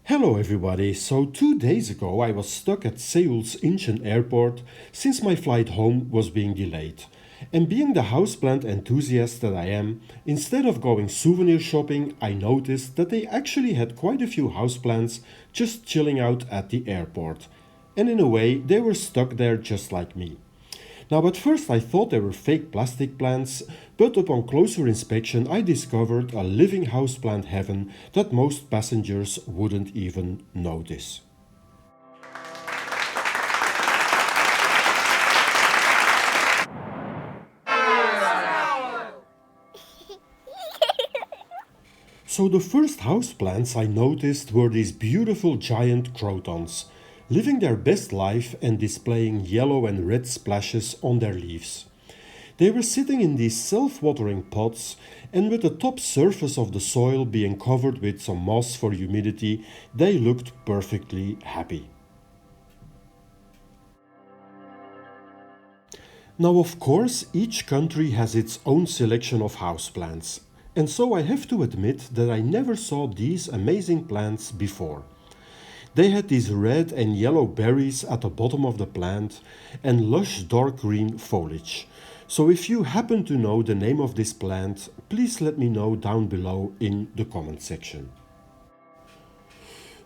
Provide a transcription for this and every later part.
Hello everybody, so 2 days ago I was stuck at Seoul's Incheon Airport since my flight home was being delayed. And being the houseplant enthusiast that I am, instead of going souvenir shopping, I noticed that they actually had quite a few houseplants just chilling out at the airport. And in a way, they were stuck there just like me. Now, at first I thought they were fake plastic plants, but upon closer inspection I discovered a living houseplant heaven that most passengers wouldn't even notice. So the first houseplants I noticed were these beautiful giant crotons, living their best life and displaying yellow and red splashes on their leaves. They were sitting in these self-watering pots, and with the top surface of the soil being covered with some moss for humidity, they looked perfectly happy. Now, of course, each country has its own selection of houseplants. And so I have to admit that I never saw these amazing plants before. They had these red and yellow berries at the bottom of the plant and lush dark green foliage. So if you happen to know the name of this plant, please let me know down below in the comment section.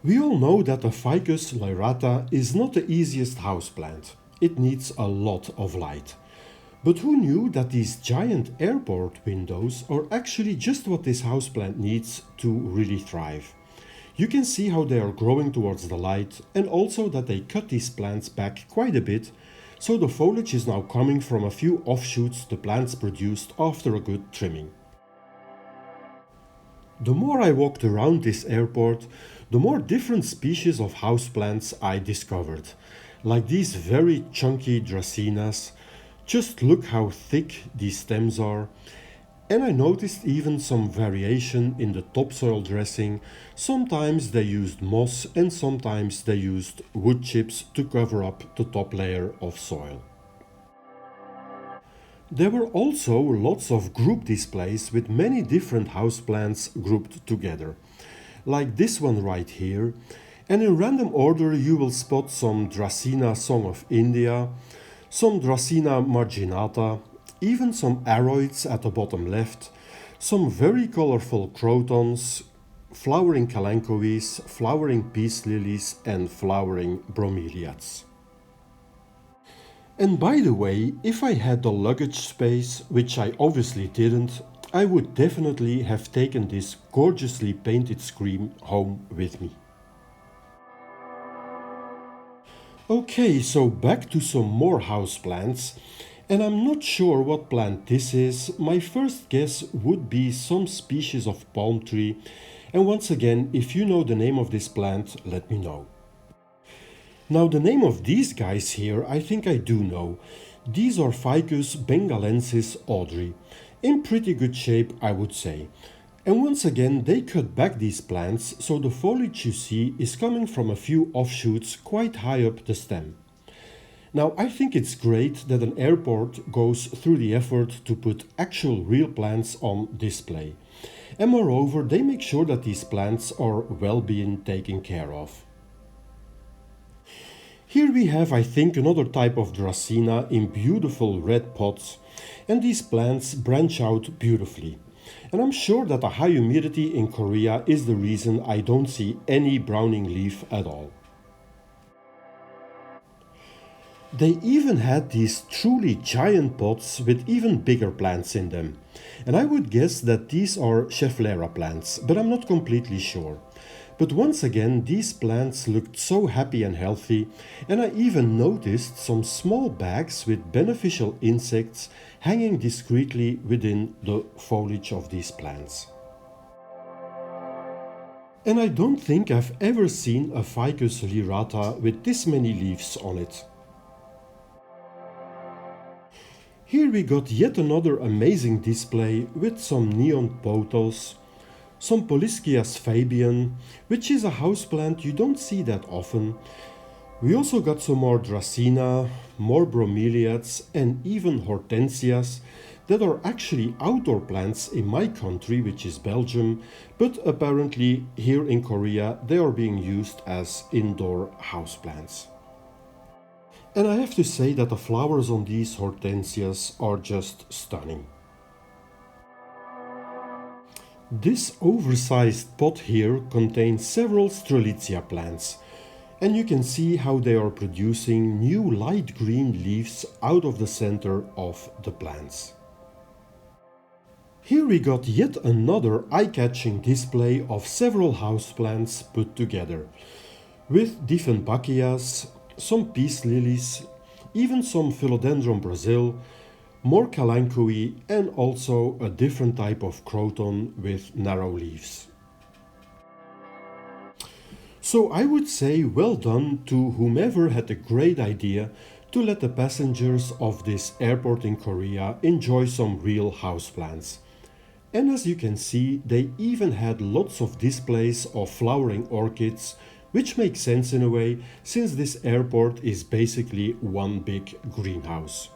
We all know that the Ficus lyrata is not the easiest houseplant. It needs a lot of light. But who knew that these giant airport windows are actually just what this houseplant needs to really thrive? You can see how they are growing towards the light, and also that they cut these plants back quite a bit, so the foliage is now coming from a few offshoots the plants produced after a good trimming. The more I walked around this airport, the more different species of houseplants I discovered, like these very chunky dracaenas. Just look how thick these stems are. And I noticed even some variation in the topsoil dressing. Sometimes they used moss and sometimes they used wood chips to cover up the top layer of soil. There were also lots of group displays with many different houseplants grouped together, like this one right here. And in random order you will spot some Dracaena Song of India, some Dracaena marginata, even some aroids at the bottom left, some very colorful crotons, flowering kalanchoes, flowering peace lilies and flowering bromeliads. And by the way, if I had the luggage space, which I obviously didn't, I would definitely have taken this gorgeously painted screen home with me. Okay, so back to some more houseplants, and I'm not sure what plant this is. My first guess would be some species of palm tree, and once again, if you know the name of this plant, let me know. Now the name of these guys here I think I do know. These are Ficus bengalensis Audrey, in pretty good shape I would say. And once again they cut back these plants, so the foliage you see is coming from a few offshoots quite high up the stem. Now I think it's great that an airport goes through the effort to put actual real plants on display. And moreover they make sure that these plants are well being taken care of. Here we have, I think, another type of Dracaena in beautiful red pots, and these plants branch out beautifully. And I'm sure that the high humidity in Korea is the reason I don't see any browning leaf at all. They even had these truly giant pots with even bigger plants in them. And I would guess that these are Schefflera plants, but I'm not completely sure. But once again, these plants looked so happy and healthy, and I even noticed some small bags with beneficial insects hanging discreetly within the foliage of these plants. And I don't think I've ever seen a Ficus lyrata with this many leaves on it. Here we got yet another amazing display with some neon pothos, some Polyscias fabian, which is a houseplant you don't see that often. We also got some more Dracaena, more bromeliads and even hortensias, that are actually outdoor plants in my country, which is Belgium, but apparently here in Korea they are being used as indoor houseplants. And I have to say that the flowers on these hortensias are just stunning. This oversized pot here contains several Strelitzia plants, and you can see how they are producing new light green leaves out of the center of the plants. Here we got yet another eye-catching display of several houseplants put together, with Dieffenbachias, some peace lilies, even some Philodendron Brazil, more Kalankui, and also a different type of croton with narrow leaves. So I would say well done to whomever had the great idea to let the passengers of this airport in Korea enjoy some real houseplants. And as you can see, they even had lots of displays of flowering orchids, which makes sense in a way, since this airport is basically one big greenhouse.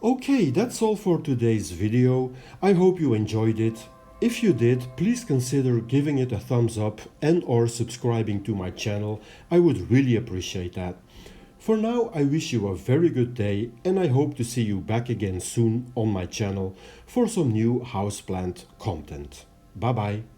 Okay, that's all for today's video. I hope you enjoyed it. If you did, please consider giving it a thumbs up and or subscribing to my channel. I would really appreciate that. For now, I wish you a very good day and I hope to see you back again soon on my channel for some new houseplant content. Bye bye.